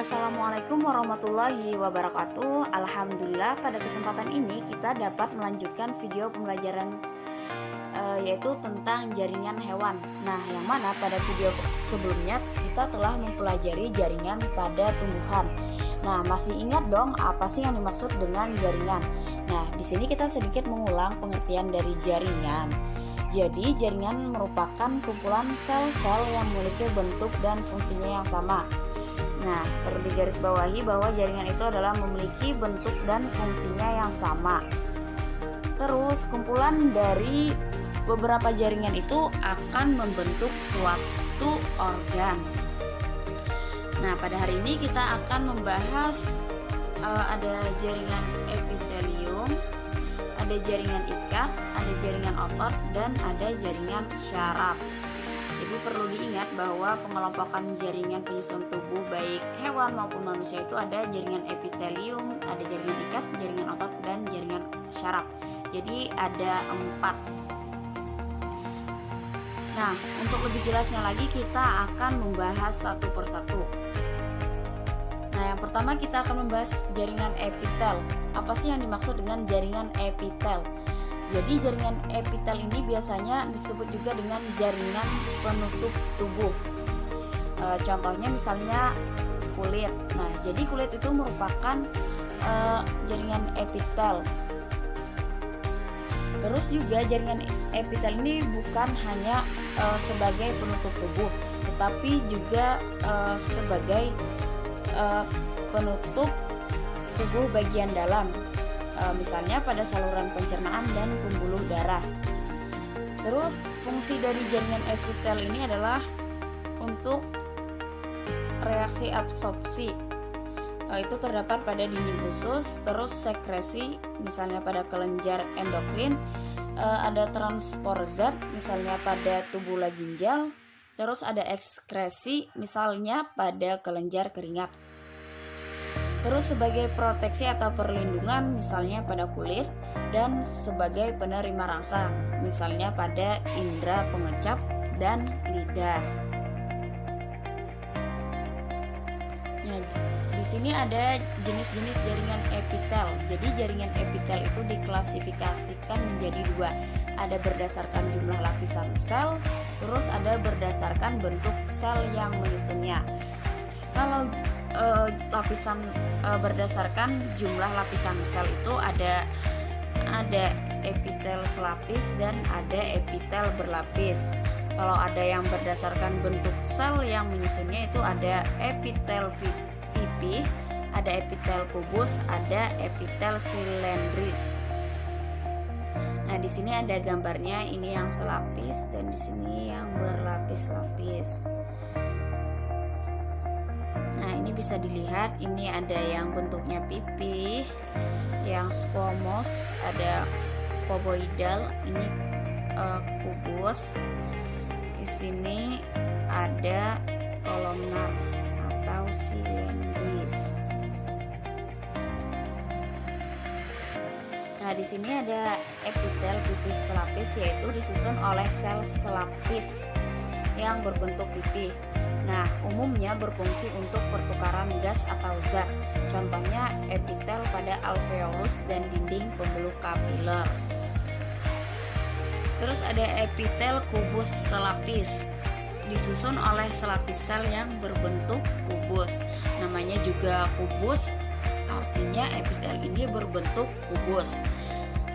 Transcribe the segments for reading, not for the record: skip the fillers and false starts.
Assalamualaikum warahmatullahi wabarakatuh. Alhamdulillah, pada kesempatan ini kita dapat melanjutkan video pembelajaran yaitu tentang jaringan hewan. Nah, yang mana pada video sebelumnya kita telah mempelajari jaringan pada tumbuhan. Nah, masih ingat dong apa sih yang dimaksud dengan jaringan? Nah, di sini kita sedikit mengulang pengertian dari jaringan. Jadi, jaringan merupakan kumpulan sel-sel yang memiliki bentuk dan fungsinya yang sama. Nah, perlu digarisbawahi bahwa jaringan itu adalah memiliki bentuk dan fungsinya yang sama. Terus, kumpulan dari beberapa jaringan itu akan membentuk suatu organ. Nah, pada hari ini kita akan membahas ada jaringan epitelium, ada jaringan ikat, ada jaringan otot, dan ada jaringan syaraf. Jadi perlu diingat bahwa pengelompokan jaringan penyusun tubuh baik hewan maupun manusia itu ada jaringan epitelium, ada jaringan ikat, jaringan otot, dan jaringan syaraf. Jadi ada 4. Nah, untuk lebih jelasnya lagi kita akan membahas satu persatu. Nah, yang pertama kita akan membahas jaringan epitel. Apa sih yang dimaksud dengan jaringan epitel? Jadi jaringan epitel ini biasanya disebut juga dengan jaringan penutup tubuh. Contohnya misalnya kulit. Nah, jadi kulit itu merupakan jaringan epitel. Terus juga jaringan epitel ini bukan hanya sebagai penutup tubuh, tetapi juga sebagai penutup tubuh bagian dalam. Misalnya pada saluran pencernaan dan pembuluh darah. Terus fungsi dari jaringan epitel ini adalah untuk reaksi absorpsi. Itu terdapat pada dinding usus. Terus sekresi, misalnya pada kelenjar endokrin. Ada transport zat, misalnya pada tubula ginjal. Terus ada ekskresi, misalnya pada kelenjar keringat. Terus sebagai proteksi atau perlindungan misalnya pada kulit, dan sebagai penerima rasa misalnya pada indera pengecap dan lidah. Ya, di sini ada jenis-jenis jaringan epitel. Jadi jaringan epitel itu diklasifikasikan menjadi 2. Ada berdasarkan jumlah lapisan sel, terus ada berdasarkan bentuk sel yang menyusunnya. Kalau lapisan berdasarkan jumlah lapisan sel itu ada epitel selapis dan ada epitel berlapis. Kalau ada yang berdasarkan bentuk sel yang menyusunnya itu ada epitel pipih, ada epitel kubus, ada epitel silindris. Nah, di sini ada gambarnya, ini yang selapis dan di sini yang berlapis-lapis. Nah, ini bisa dilihat, ini ada yang bentuknya pipih, yang squamous, ada cuboidal, ini kubus. Di sini ada kolomnar atau silindris. Nah, di sini ada epitel pipih selapis, yaitu disusun oleh sel selapis yang berbentuk pipih. Nah, umumnya berfungsi untuk pertukaran gas atau zat. Contohnya epitel pada alveolus dan dinding pembuluh kapiler. Terus ada epitel kubus selapis, disusun oleh selapis sel yang berbentuk kubus. Namanya juga kubus, artinya epitel ini berbentuk kubus.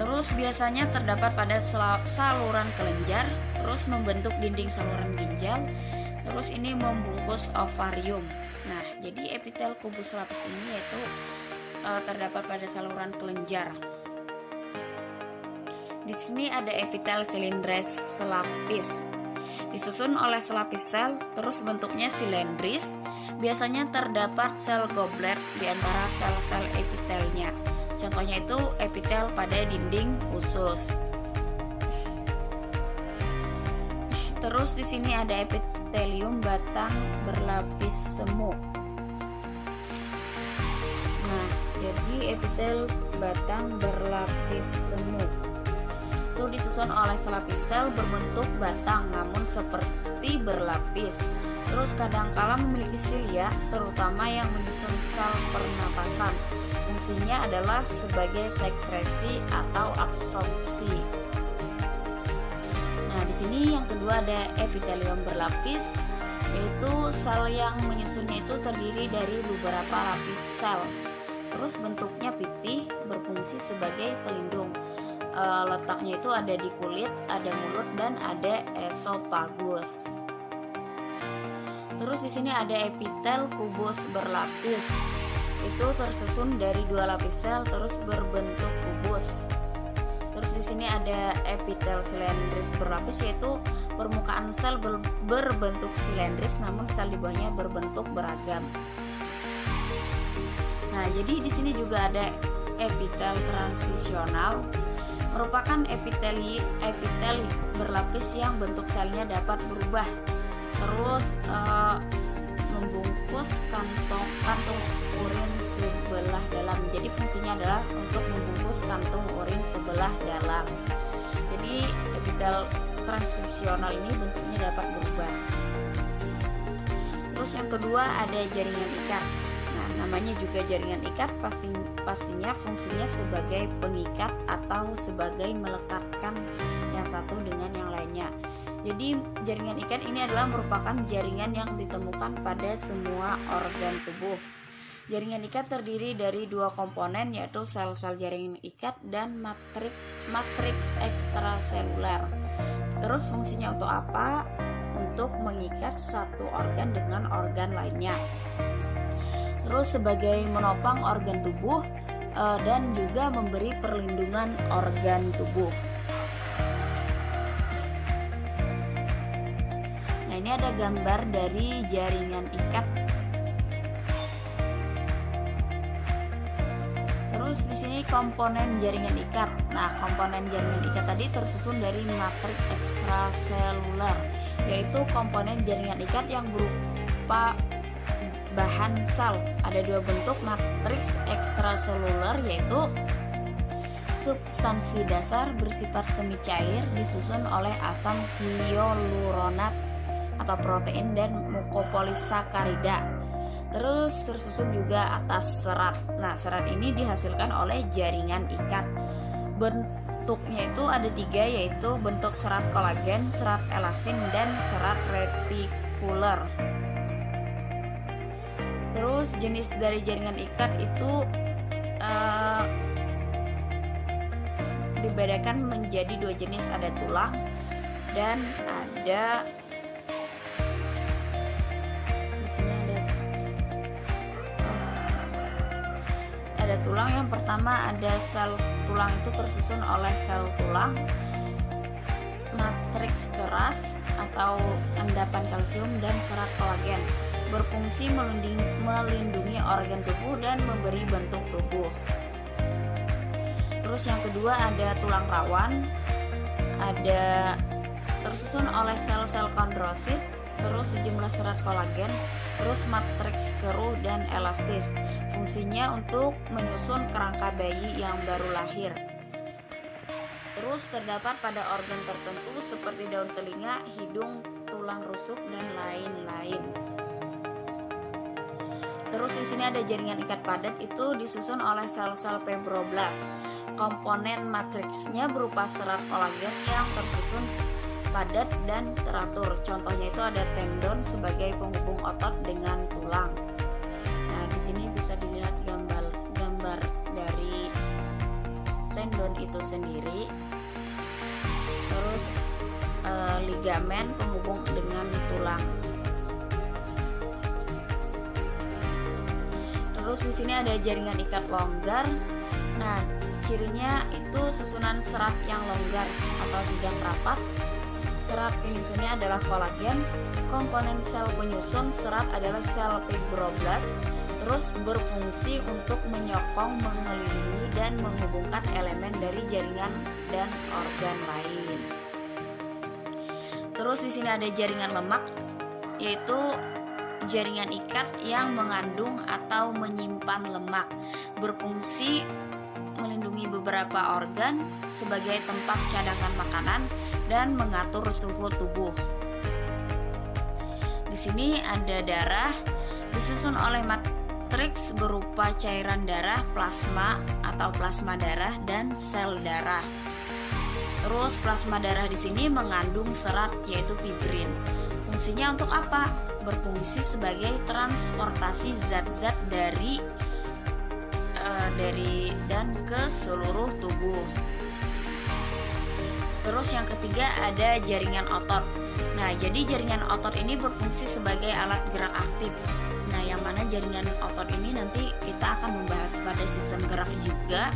Terus biasanya terdapat pada saluran kelenjar, terus membentuk dinding saluran ginjal. Terus ini membungkus ovarium. Nah, jadi epitel kubus selapis ini yaitu terdapat pada saluran kelenjar. Di sini ada epitel silindris selapis, disusun oleh selapis sel, terus bentuknya silindris. Biasanya terdapat sel goblet di antara sel-sel epitelnya. Contohnya itu epitel pada dinding usus. Terus di sini ada epitelium batang berlapis semu. Nah, jadi epitel batang berlapis semu. itu disusun oleh selapis sel berbentuk batang namun seperti berlapis. Terus kadangkala memiliki silia, terutama yang menyusun sel pernapasan. Fungsinya adalah sebagai sekresi atau absorpsi. Nah, di sini yang kedua ada epitelium berlapis, yaitu sel yang menyusunnya itu terdiri dari beberapa lapis sel. Terus bentuknya pipih, berfungsi sebagai pelindung. Letaknya itu ada di kulit, ada mulut, dan ada esofagus. Terus di sini ada epitel kubus berlapis. Itu tersusun dari 2 lapis sel terus berbentuk kubus. Terus di sini ada epitel silindris berlapis, yaitu permukaan sel berbentuk silindris namun sel di bawahnya berbentuk beragam. Nah, jadi di sini juga ada epitel transisional, merupakan epiteli berlapis yang bentuk selnya dapat berubah. Terus membungkus kantung urin sebelah dalam. Jadi fungsinya adalah untuk membungkus kantung urin sebelah dalam. Jadi epitel transisional ini bentuknya dapat berubah. Terus yang kedua ada jaringan ikat. Nah, namanya juga jaringan ikat, pastinya fungsinya sebagai pengikat atau sebagai melekatkan yang satu dengan yang lainnya. Jadi jaringan ikat ini adalah merupakan jaringan yang ditemukan pada semua organ tubuh. Jaringan ikat terdiri dari 2 komponen, yaitu sel-sel jaringan ikat dan matriks ekstraseluler. Terus fungsinya untuk apa? Untuk mengikat satu organ dengan organ lainnya. Terus sebagai menopang organ tubuh dan juga memberi perlindungan organ tubuh. Nah, ini ada gambar dari jaringan ikat. Terus di sini komponen jaringan ikat. Nah, komponen jaringan ikat tadi tersusun dari matriks ekstraseluler, yaitu komponen jaringan ikat yang berupa bahan sel. Ada 2 bentuk matriks ekstraseluler, yaitu substansi dasar bersifat semi cair disusun oleh asam hyaluronat atau protein dan mukopolisakarida. Terus tersusun juga atas serat. Nah, serat ini dihasilkan oleh jaringan ikat. Bentuknya itu ada 3, yaitu bentuk serat kolagen, serat elastin, dan serat retikuler. Terus jenis dari jaringan ikat itu dibedakan menjadi 2 jenis, ada tulang dan ada di sini ada tulang. Yang pertama ada sel tulang, itu tersusun oleh sel tulang, matriks keras atau endapan kalsium, dan serat kolagen. Berfungsi melindungi organ tubuh dan memberi bentuk tubuh. Terus yang kedua ada tulang rawan, ada tersusun oleh sel-sel kondrosit, terus sejumlah serat kolagen, terus matriks keruh dan elastis. Fungsinya untuk menyusun kerangka bayi yang baru lahir. Terus terdapat pada organ tertentu seperti daun telinga, hidung, tulang rusuk, dan lain-lain. Terus di sini ada jaringan ikat padat, itu disusun oleh sel-sel fibroblast. Komponen matriksnya berupa serat kolagen yang tersusun padat dan teratur. Contohnya itu ada tendon sebagai penghubung otot dengan tulang. Nah, di sini bisa dilihat gambar dari tendon itu sendiri. Terus ligamen penghubung dengan tulang. Terus di sini ada jaringan ikat longgar. Nah, cirinya itu susunan serat yang longgar atau tidak rapat. Serat penyusunnya adalah kolagen. Komponen sel penyusun serat adalah sel fibroblast. Terus berfungsi untuk menyokong, mengelilingi, dan menghubungkan elemen dari jaringan dan organ lain. Terus di sini ada jaringan lemak, yaitu jaringan ikat yang mengandung atau menyimpan lemak. Berfungsi melindungi melindungi beberapa organ sebagai tempat cadangan makanan dan mengatur suhu tubuh. Di sini ada darah disusun oleh matriks berupa cairan darah, plasma atau plasma darah dan sel darah. Terus plasma darah di sini mengandung serat yaitu fibrin. Fungsinya untuk apa? Berfungsi sebagai transportasi zat-zat dari dan ke seluruh tubuh. Terus yang ketiga ada jaringan otot. Nah, jadi jaringan otot ini berfungsi sebagai alat gerak aktif. Nah, yang mana jaringan otot ini nanti kita akan membahas pada sistem gerak juga.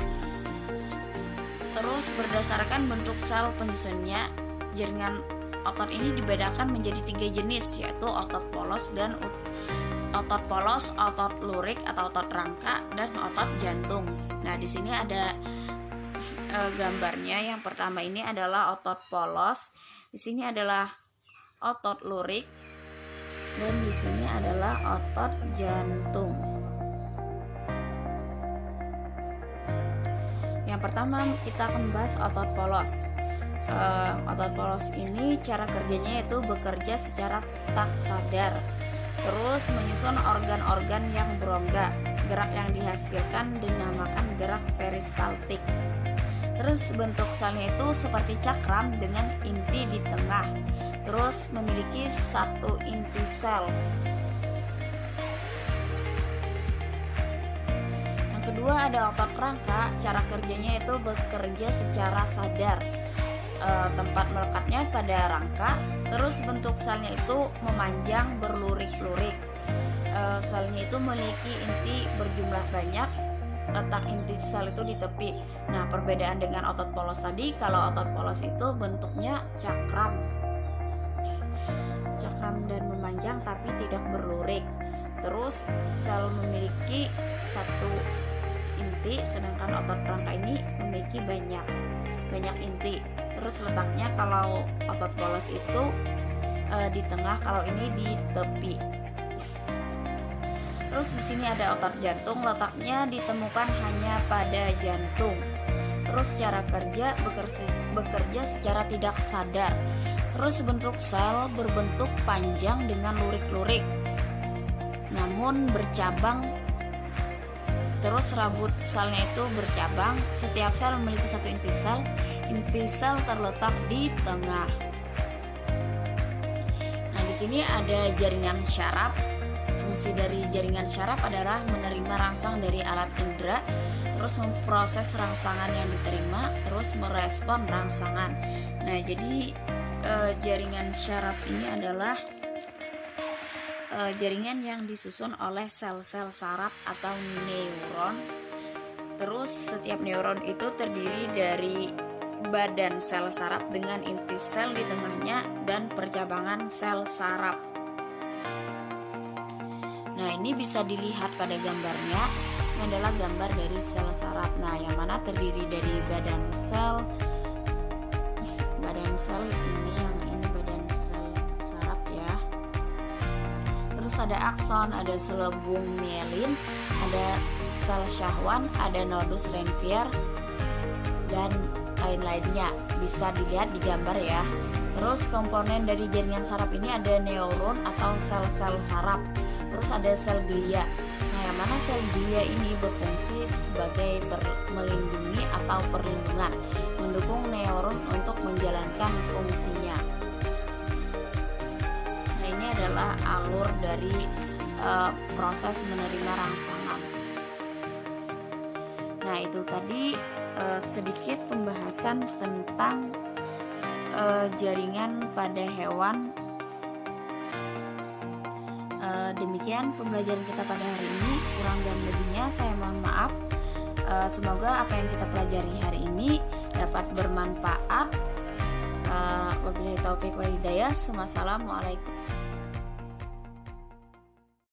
Terus berdasarkan bentuk sel penyusunnya, jaringan otot ini dibedakan menjadi 3 jenis, yaitu otot polos, otot lurik atau otot rangka, dan otot jantung. Nah, di sini ada gambarnya. Yang pertama ini adalah otot polos, di sini adalah otot lurik, dan di sini adalah otot jantung. Yang pertama kita akan membahas otot polos. Otot polos ini cara kerjanya yaitu bekerja secara tak sadar, terus menyusun organ-organ yang berongga. Gerak yang dihasilkan dinamakan gerak peristaltik. Terus bentuk selnya itu seperti cakram dengan inti di tengah, terus memiliki 1 inti sel. Yang kedua ada otot rangka. Cara kerjanya itu bekerja secara sadar. Tempat melekatnya pada rangka, terus bentuk selnya itu memanjang berlurik-lurik. Selnya itu memiliki inti berjumlah banyak, letak inti sel itu di tepi. Nah, perbedaan dengan otot polos tadi, kalau otot polos itu bentuknya cakram dan memanjang tapi tidak berlurik. Terus sel memiliki 1 inti, sedangkan otot rangka ini memiliki banyak inti. Terus letaknya kalau otot polos itu di tengah, kalau ini di tepi. Terus di sini ada otot jantung, letaknya ditemukan hanya pada jantung. Terus cara kerja bekerja secara tidak sadar. Terus bentuk sel berbentuk panjang dengan lurik-lurik, namun bercabang. Terus rambut selnya itu bercabang. Setiap sel memiliki 1 inti sel. Inti sel terletak di tengah. Nah, di sini ada jaringan syaraf. Fungsi dari jaringan syaraf adalah menerima rangsang dari alat indera, terus memproses rangsangan yang diterima, terus merespon rangsangan. Nah, jadi jaringan syaraf ini adalah jaringan yang disusun oleh sel-sel saraf atau neuron. Terus setiap neuron itu terdiri dari badan sel saraf dengan inti sel di tengahnya dan percabangan sel saraf. Nah, ini bisa dilihat pada gambarnya. Ini adalah gambar dari sel saraf. Nah, yang mana terdiri dari badan sel ini, yang ini badan sel saraf ya. Terus ada akson, ada selebung mielin, ada sel syahwan, ada nodus Ranvier, dan lain-lainnya. Bisa dilihat di gambar ya. Terus komponen dari jaringan saraf ini ada neuron atau sel-sel saraf. Terus ada sel glia. Nah, yang mana sel glia ini berfungsi sebagai melindungi atau perlindungan, mendukung neuron untuk menjalankan fungsinya. Nah, ini adalah alur dari proses menerima rangsangan. Nah, itu tadi sedikit pembahasan tentang jaringan pada hewan. Demikian pembelajaran kita pada hari ini. Kurang dan lebihnya saya mohon maaf. Semoga apa yang kita pelajari hari ini dapat bermanfaat. Wabillahi taufiq wal hidayah. Wassalamualaikum.